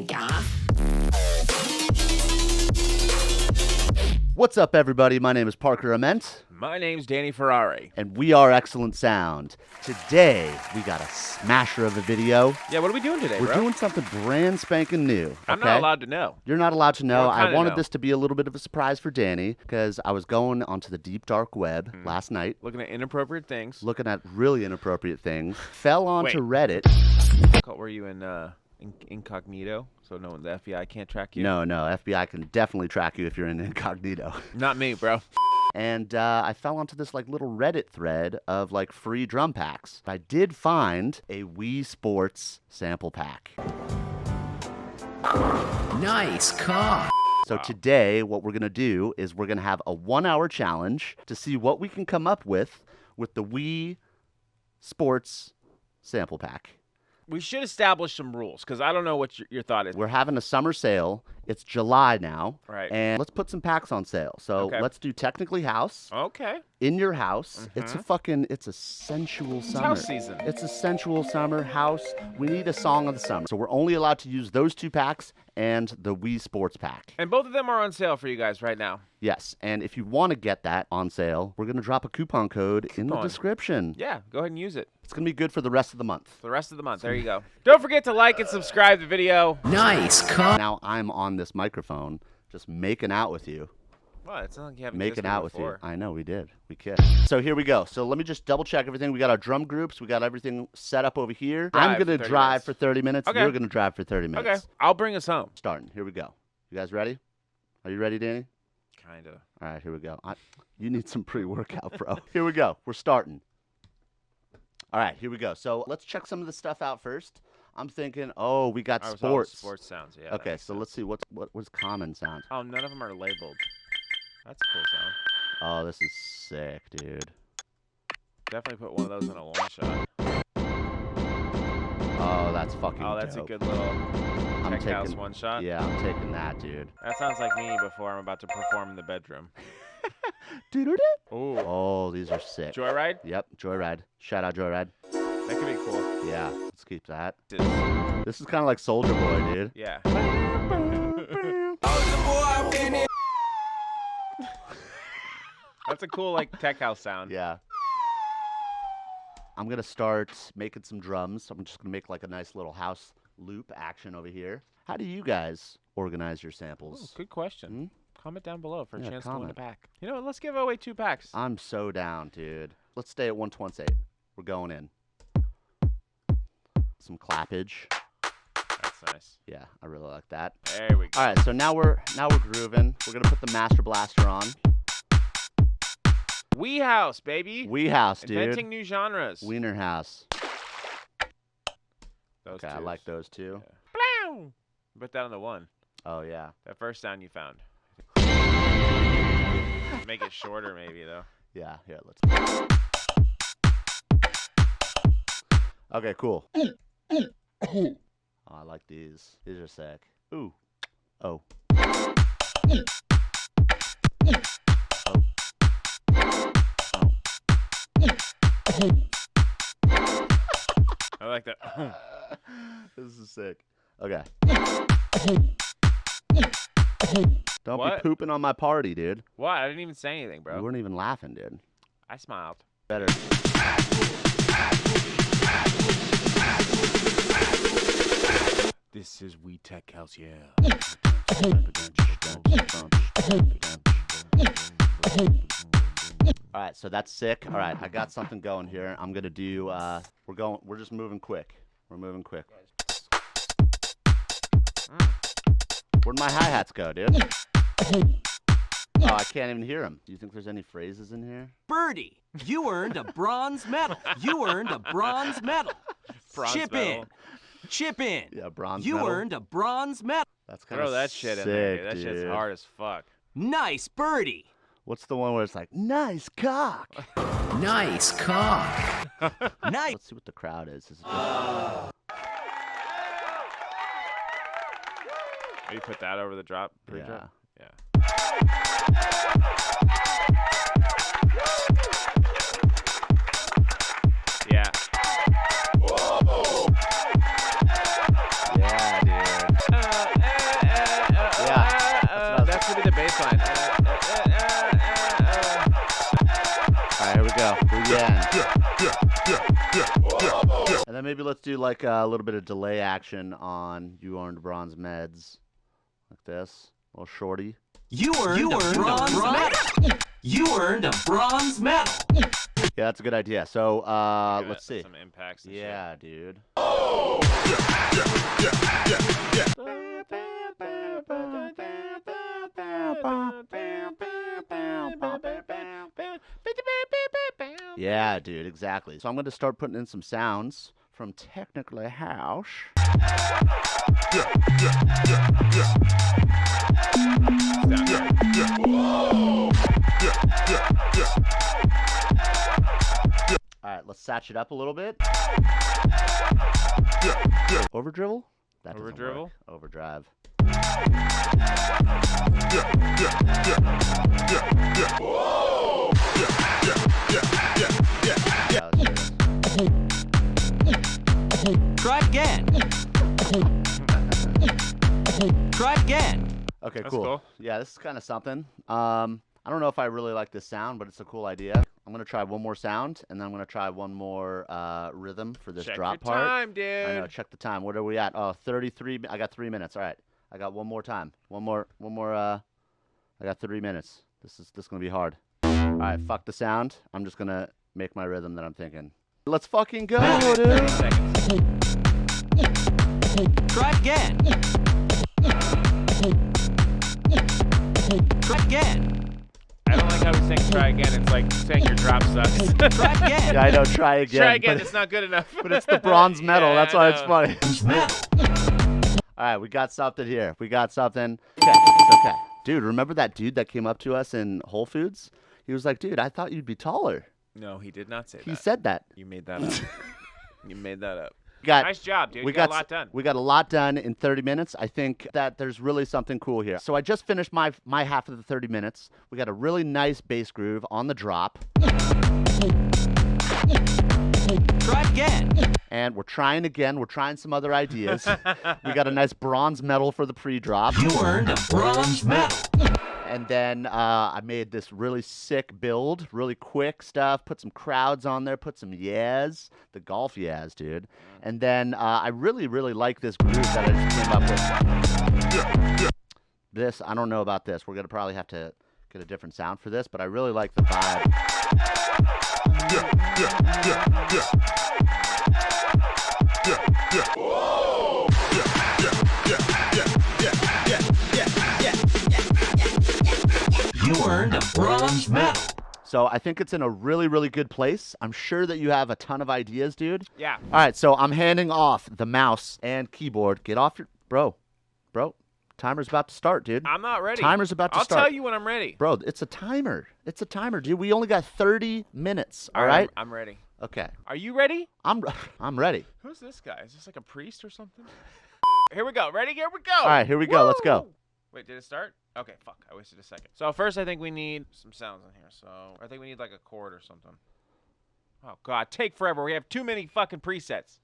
Yeah. What's up, everybody? My name is Parker Ament. My name's Danny Ferrari. And we are Excellent Sound. Today, we got a smasher of a video. Yeah, what are we doing today, We're doing something brand spanking new. Okay? I'm not allowed to know. You're not allowed to know. Well, I wanted know. this to be a little bit of a surprise for Danny because I was going onto the deep dark web last night. Looking at inappropriate things. Looking at really inappropriate things. Fell onto Reddit. Were you in incognito? So no one, the FBI can't track you? No, FBI can definitely track you if you're in incognito. Not me, bro. And I fell onto this little Reddit thread of free drum packs. I did find a Wii Sports sample pack. Nice car. So today, what we're going to do is we're going to have a 1-hour challenge to see what we can come up with the Wii Sports sample pack. We should establish some rules, because I don't know what your thought is. We're having a summer sale. It's July now. Right. And let's put some packs on sale. So let's do Technically House. Okay. In your house. It's a sensual summer. House season. It's a sensual summer house. We need a song of the summer. So we're only allowed to use those 2 packs and the Wii Sports pack. And both of them are on sale for you guys right now. Yes, and if you want to get that on sale, we're going to drop a coupon code in the description. Yeah, go ahead and use it. It's going to be good for the rest of the month. For the rest of the month. There you go. Don't forget to like and subscribe the video. Nice car. Now I'm on this microphone just making out with you. Well, it's not like you haven't Making kissed me out before. with you. I know, we did. We kissed. So here we go. So let me just double check everything. We got our drum groups. We got everything set up over here. I'm going to drive for 30 minutes. Okay. You're going to drive for 30 minutes. Okay. I'll bring us home. Starting. Here we go. You guys ready? Are you ready, Danny? Kind of. All right, here we go. You need some pre-workout, bro. Here we go. We're starting. All right, here we go. So let's check some of the stuff out first. I'm thinking, we got sports. Sports sounds, yeah. Okay, so let's see what's common sound. Oh, none of them are labeled. That's a cool sound. Oh, this is sick, dude. Definitely put one of those in a long shot. Oh, that's fucking that's dope. a good little tech house one shot. Yeah, I'm taking that, dude. That sounds like me before I'm about to perform in the bedroom. Ooh. Ooh. Oh, these are sick. Joyride? Yep, Joyride. Shout out Joyride. That could be cool. Yeah, let's keep that. This is kind of like Soulja Boy, dude. Yeah. That's a cool tech house sound. Yeah. I'm going to start making some drums. I'm just going to make a nice little house loop action over here. How do you guys organize your samples? Ooh, good question. Comment down below for a chance to win a comment. pack. You know what? Let's give away 2 packs. I'm so down, dude. Let's stay at 128. We're going in. Some clappage. That's nice. Yeah, I really like that. There we go. All right, so now we're grooving. We're going to put the Master Blaster on. Wii House, baby. Wii House, dude. Inventing new genres. Wiener House. Those Okay, I like those too. Yeah. Blow! Put that on the 1. Oh, yeah. That first sound you found. Make it shorter, maybe, though. Yeah, here, let's. Okay, cool. Oh, I like these. These are sick. Ooh. Oh. I like that. This is sick. Okay. Don't What? be pooping on my party, dude. What? I didn't even say anything, bro. You weren't even laughing, dude. I smiled. Better. This is Wii Tech House, yeah. All right, so that's sick. All right, I got something going here. I'm gonna do. We're just moving quick. We're moving quick. Where'd my hi-hats go, dude? Oh, I can't even hear them. Do you think there's any phrases in here? Birdie, you earned a bronze medal. You earned a bronze medal. Chip in. Chip in. Yeah, bronze You medal. earned a bronze medal. That's kind of Throw that shit sick, in there, dude. That dude. shit's hard as fuck. Nice birdie. What's the one where it's like, nice cock? Nice cock. Nice. Let's see what the crowd is. This is You put that over the drop? yeah. Pre-drop? Yeah. Yeah. Yeah, dude. And then maybe let's do like a little bit of delay action on you earned bronze meds. Like this. A little shorty. You earned a bronze medal. You earned a bronze medal. Yeah, that's a good idea. So let's see. Some impacts. And Yeah, dude. Yeah, dude, exactly. So I'm going to start putting in some sounds from Technically House. All right, let's satch it up a little bit. Overdrivel? That doesn't Overdrivel? work. Overdrive. Try again. Try again. Okay, That's cool. cool. Yeah, this is kind of something. I don't know if I really like this sound, but it's a cool idea. I'm going to try one more sound, and then I'm going to try one more rhythm for this Check drop your part. time, dude. I know, check the time. What are we at? Oh, 33. I got 3 minutes. All right. I got one more time. One more I got 3 minutes. This is going to be hard. All right, fuck the sound. I'm just going to make my rhythm that I'm thinking. Let's fucking go, dude. 30 seconds. Try again. Try again. I don't like how we saying try again. It's like saying your drop sucks. Try again. Yeah, I know. Try again. Try again. But, It's not good enough. but it's the bronze medal. Yeah, That's I why it's know. funny. Medal. All right, we got something here. We got something. Okay, it's okay. Dude, remember that dude that came up to us in Whole Foods? He was like, dude, I thought you'd be taller. No, he did not say He that. said that. You made that up. You made that up. We got, Nice job, dude. we You got a got lot done. We got a lot done in 30 minutes. I think that there's really something cool here. So I just finished my half of the 30 minutes. We got a really nice bass groove on the drop. Try again. And we're trying again. We're trying some other ideas. We got a nice bronze medal for the pre-drop. You earned a bronze medal. And then I made this really sick build, really quick stuff, put some crowds on there, put some yas, the golf yas, dude. And then I really, really like this groove that I just came up with. This, I don't know about this. We're going to probably have to get a different sound for this, but I really like the vibe. You earned a bronze medal. So I think it's in a really, really good place. I'm sure that you have a ton of ideas, dude. Yeah. All right, so I'm handing off the mouse and keyboard. Get off your... Bro. Timer's about to start, dude. I'm not ready. Timer's about to I'll start. tell you when I'm ready. Bro, it's a timer. It's a timer, dude. We only got 30 minutes, all right? I'm ready. Okay. Are you ready? I'm ready. Who's this guy? Is this like a priest or something? Here we go. Ready? Here we go. All right, here we go. Let's go. Woo! Wait, did it start? Okay, fuck. I wasted a second. So first I think we need some sounds in here. So I think we need like a chord or something. Oh, God. Take forever. We have too many fucking presets.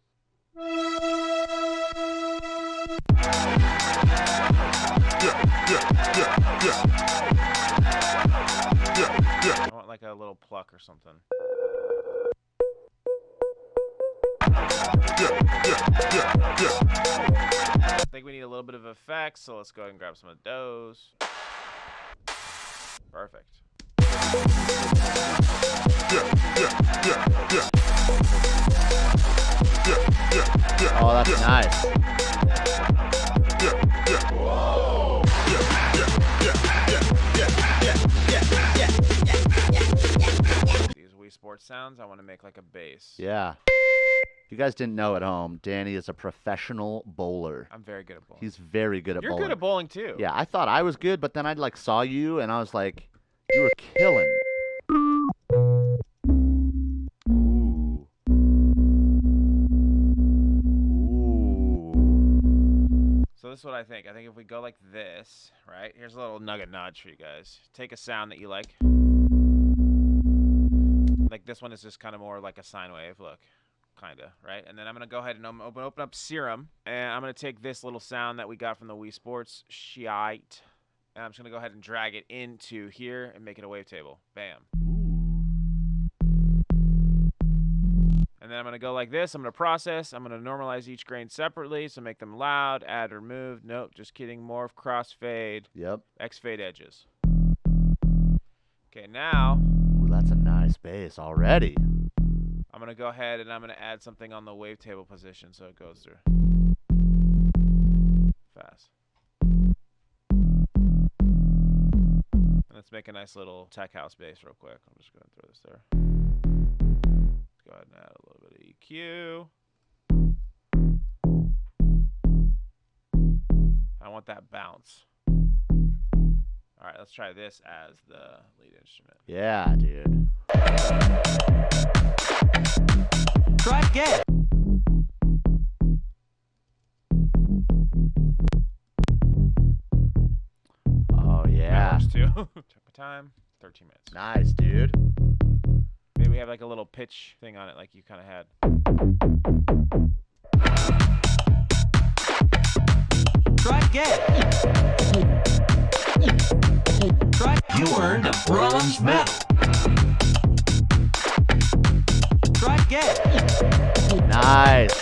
I want like a little pluck or something. I think we need a little bit of effects, so let's go ahead and grab some of those. Perfect. Oh, that's nice. These Wii Sports sounds, I want to make like a bass. Yeah. If you guys didn't know at home, Danny is a professional bowler. I'm very good at bowling. He's very good at You're bowling. good at bowling too. Yeah, I thought I was good, but then I like saw you and I was like, you were killing. Ooh. Ooh. So this is what I think. I think if we go like this, right? Here's a little nugget nudge for you guys. Take a sound that you like. Like this one is just kind of more like a sine wave. Look. Kind of, right? And then I'm going to go ahead and open up Serum. And I'm going to take this little sound that we got from the Wii Sports, shite. And I'm just going to go ahead and drag it into here and make it a wavetable. Bam. then I'm going to go like this. I'm going to process. I'm going to normalize each grain separately, so make them loud, add, remove. Nope, just kidding. Morph, crossfade. Yep. X-fade edges. Okay, now Ooh, that's a nice bass already. I'm going to go ahead and I'm going to add something on the wavetable position so it goes through fast. Let's make a nice little tech house bass real quick. I'm just going to throw this there. Let's go ahead and add a little bit of EQ. I want that bounce. All right, let's try this as the lead instrument. Yeah, dude. Try again. Oh, yeah. Hours too. Check my time. 13 minutes. Nice, dude. Maybe we have like a little pitch thing on it like you kind of had. Try again. Try. You earned a bronze medal. Try again. Nice.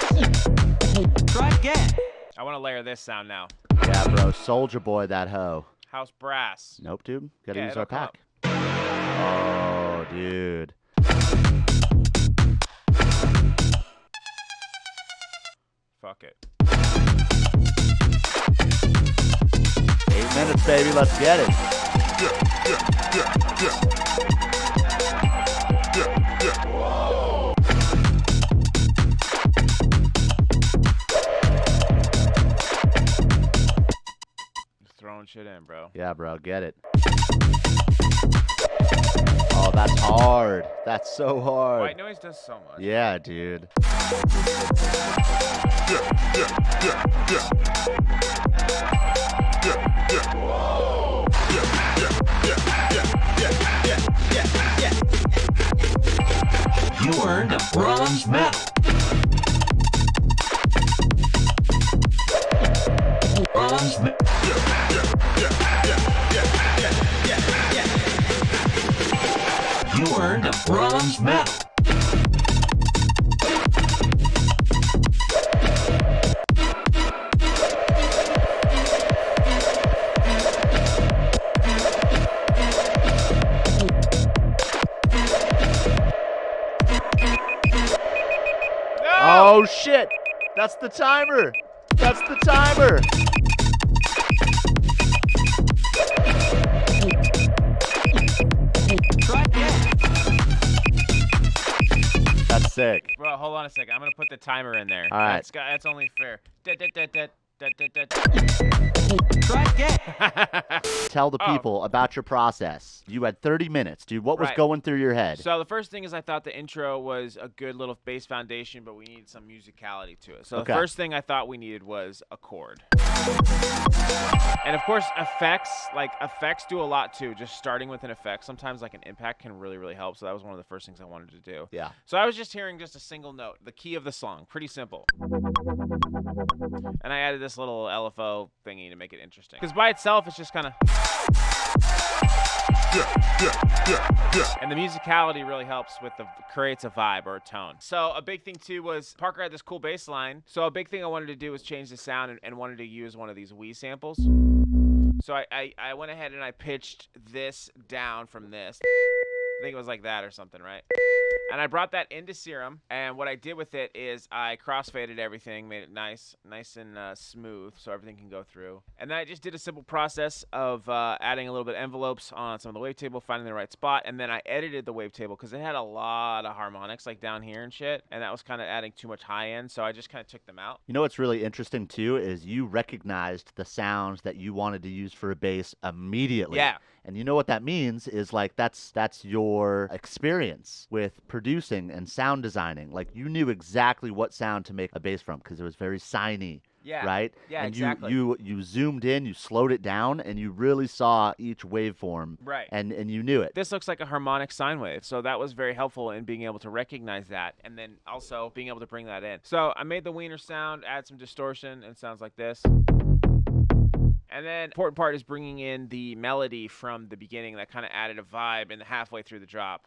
Try again. I want to layer this sound now. Yeah, bro. Soldier Boy, that hoe. House brass. Nope, dude. Gotta Yeah, use our it'll come pack. Oh, dude. Fuck it. 8 minutes, baby. Let's get it. Just throwing shit in, bro. Yeah, bro. Get it. Oh, that's hard. That's so hard. White noise does so much. Yeah, dude. You earned a bronze medal. Bronze medal. You earned a bronze medal. Oh, shit. That's the timer. That's the timer. Try again. That's sick. Bro, hold on a second. I'm going to put the timer in there. All right. That's only fair. Try again. Tell the Oh. people about your process. You had 30 minutes, dude. What was Right. going through your head? So the first thing is I thought the intro was a good little bass foundation, but we needed some musicality to it. So Okay. the first thing I thought we needed was a chord. And of course, effects do a lot too. Just starting with an effect, sometimes like an impact can really, really help. So that was one of the first things I wanted to do. Yeah. So I was just hearing just a single note, the key of the song, pretty simple. And I added this little LFO thingy to make it interesting. Because by itself, it's just kind of... And the musicality really helps with creates a vibe or a tone. So a big thing too was Parker had this cool bass line. So a big thing I wanted to do was change the sound and wanted to use one of these Wii samples. So I went ahead and I pitched this down from this. I think it was like that or something, right? And I brought that into Serum, and what I did with it is I crossfaded everything, made it nice and smooth so everything can go through. And then I just did a simple process of adding a little bit of envelopes on some of the wavetable, finding the right spot, and then I edited the wavetable because it had a lot of harmonics like down here and shit, and that was kind of adding too much high end, so I just kind of took them out. You know what's really interesting too is you recognized the sounds that you wanted to use for a bass immediately. Yeah. And you know what that means is like that's your experience with producing and sound designing. Like you knew exactly what sound to make a bass from because it was very signy. Yeah. Right? Yeah, and exactly. you zoomed in, you slowed it down, and you really saw each waveform. Right. And you knew it. This looks like a harmonic sine wave, so that was very helpful in being able to recognize that, and then also being able to bring that in. So I made the Wiener sound, add some distortion, and it sounds like this. And then the important part is bringing in the melody from the beginning that kind of added a vibe in the halfway through the drop.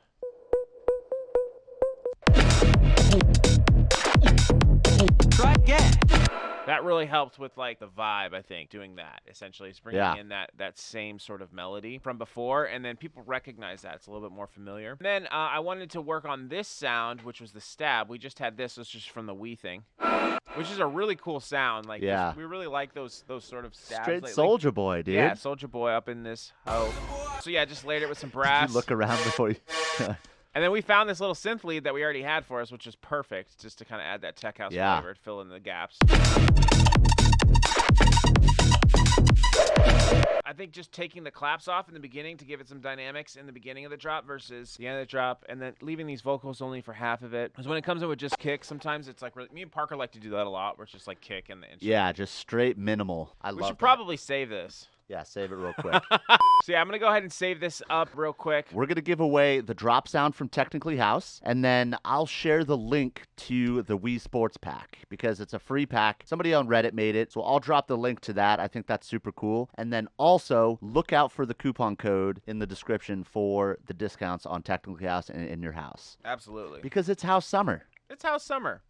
That really helped with like the vibe, I think, doing that. Essentially, it's bringing Yeah. in that same sort of melody from before, and then people recognize that. It's a little bit more familiar. And then I wanted to work on this sound, which was the stab. We just had this. This was just from the Wii thing, which is a really cool sound. Like, Yeah. we really like those sort of stabs. Straight lately. Soldier Boy, dude. Yeah, Soldier Boy up in this hoe. So yeah, just laid it with some brass. You look around before you... And then we found this little synth lead that we already had for us, which is perfect, just to kind of add that tech house Yeah. flavor, fill in the gaps. I think just taking the claps off in the beginning to give it some dynamics in the beginning of the drop versus the end of the drop, and then leaving these vocals only for half of it. Because when it comes in with just kick, sometimes it's like, me and Parker like to do that a lot, where it's just like kick and the instrument. Yeah, just straight minimal. I We love should that. probably save this. Yeah, save it real quick. So yeah, I'm going to go ahead and save this up real quick. We're going to give away the drop sound from Technically House, and then I'll share the link to the Wii Sports pack because it's a free pack. Somebody on Reddit made it, so I'll drop the link to that. I think that's super cool. And then also look out for the coupon code in the description for the discounts on Technically House and In Your House Absolutely. because it's House Summer. It's House Summer.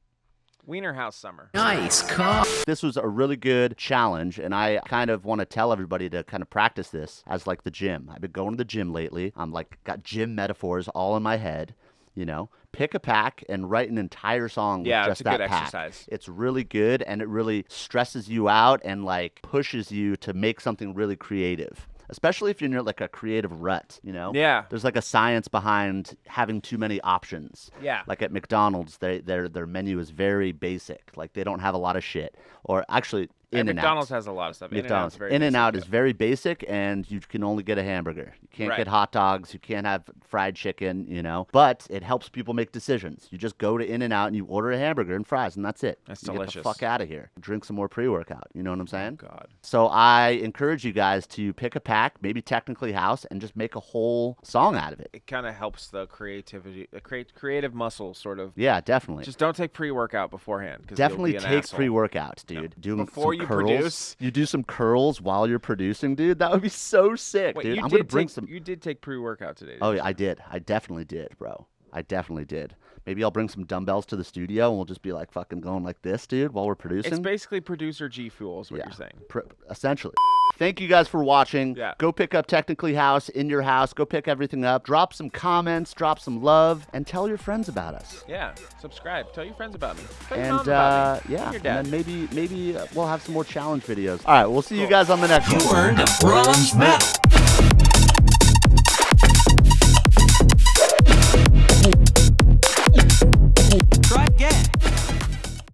Wiener House Summer. Nice car. This was a really good challenge, and I kind of want to tell everybody to kind of practice this as like the gym. I've been going to the gym lately. I'm like got gym metaphors all in my head. You know, pick a pack and write an entire song with Yeah, just it's a that good pack. exercise. It's really good, and it really stresses you out and like pushes you to make something really creative. Especially if you're in like a creative rut, you know? Yeah. There's like a science behind having too many options. Yeah. Like at McDonald's, their menu is very basic. Like they don't have a lot of shit. Or actually, And In-N-Out. McDonald's has a lot of stuff. McDonald's. In-N-Out's very In-N-Out basic, is very basic, and you can only get a hamburger. You can't Right. get hot dogs. You can't have fried chicken, you know? But it helps people make decisions. You just go to In-N-Out and you order a hamburger and fries, and that's it. That's you delicious. Get the fuck out of here. Drink some more pre-workout. You know what I'm saying? Oh, God. So I encourage you guys to pick a pack, maybe Technically House, and just make a whole song out of it. It kind of helps the creativity, the creative muscle, sort of. Yeah, definitely. Just don't take pre-workout beforehand. 'Cause you'll Definitely be an take asshole. pre-workouts, dude. Do Before some you curls. produce? You do some curls while you're producing, dude. That would be so sick, Wait, dude. you I'm did gonna bring take, some. You did take pre-workout today. Oh didn't yeah, I did. I definitely did, bro. I definitely did. Maybe I'll bring some dumbbells to the studio and we'll just be like fucking going like this, dude, while we're you? producing. It's basically producer G Fuel is what Yeah. you're saying. Essentially. Thank you guys for watching. Yeah. Go pick up Technically House In Your House. Go pick everything up. Drop some comments, drop some love, and tell your friends about us. Yeah. Subscribe. Tell your friends about me. Tell your mom And about me. yeah, Tell your and dad. then maybe we'll have some more challenge videos. All right, we'll see you guys on the next one. You earned a bronze medal.